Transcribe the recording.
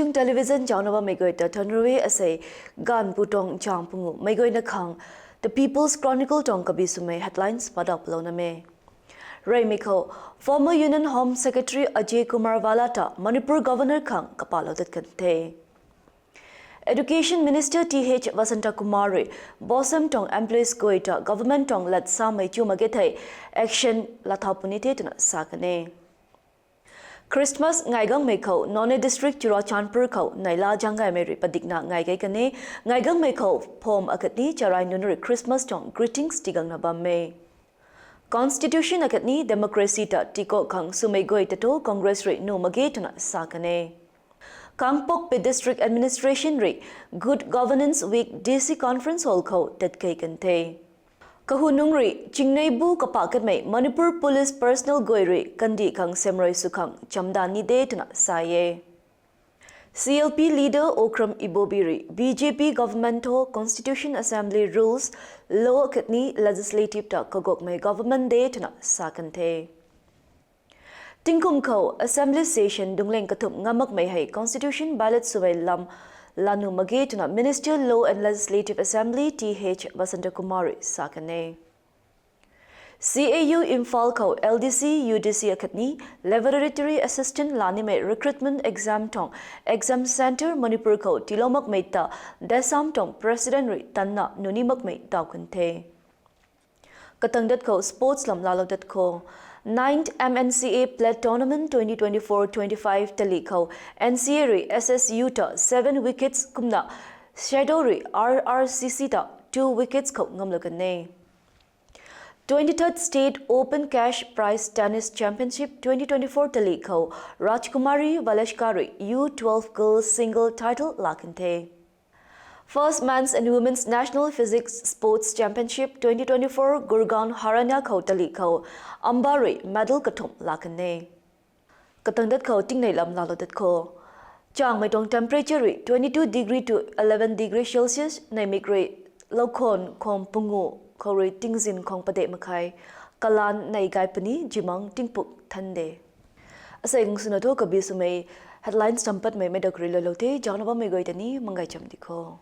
Chung television jaunaba megoi ta thanrwe ase gan putong changpungu megoi na khang the People's Chronicle tong kabisume headlines padap lona me Rai Mikho former Union Home Secretary Ajay Kumar Walata Manipur Governor khang kapalo dat kante Education Minister TH Vasanta Kumari Bosam tong employees goita government tong let samai chumagethai action lathapunite tuna sakane Christmas ngaigang mekho none district Churachandpur kho naila jangai meri padikna ngaigai kane ngaigang mekho form akatni charai nunri Christmas tong greetings tigang na bamme Constitution akatni democracy ta tiko khang sumei goi tato Congress re no mage tuna sakane Kangpok pe district administration re good governance week DC conference hall kho tatkai kante Kahunungri Chingneibu kapakat mai Manipur Police Personal Goiri Kandi Kang Semroi Sukhang Chamdani De Tuna Saye CLP leader Okram Ibobiri BJP Governmental Constitution Assembly Rules Law Katni Legislative Ta Kagok Mai Government De Tuna Sakante Tingkum Ko Assembly Session Dungleng Katum Ngamak Mai Hai Constitution Ballot Suwai Lam Lanu Magetuna Minister Law and Legislative Assembly TH Vasanta Kumari Sakane CAU Imphal Ko LDC UDC Akatni Laboratory Assistant Lanime Recruitment Exam Tong Exam Center Manipur Ko Tilomak Meta Desam Tong President Ri Tanna Nunimak Mai Daukante Katangdat Ko Sports Lam Lalok Ko 9th MNCA Plate Tournament 2024-25 Taliko NCA Re SSU ta 7 wickets kumna Shadow Re RRCC ta 2 wickets ko ngamlakane 23rd State Open Cash Prize Tennis Championship 2024 Taliko Rajkumari Valeshkari U12 Girls Single Title Lakante First Men's and Women's National Physics Sports Championship 2024 Gurgaon Haranya Khotali Kho Ambari Medal Katum Lakane Katangdat Kho Tingnai Lam Lalodat Kho Chang Mai Tong temperature 22 degree to 11 degree Celsius Naimikre Lokon Khom Pungu Khore Tingzin Khong Pade Makai Kalan Nai Gaipani Jimang Tingpuk Thande Aseng Sunato Kabisumei Headlines Tampat Mai Medakri Lalote Janaba Megoitani Mangai Chamdiko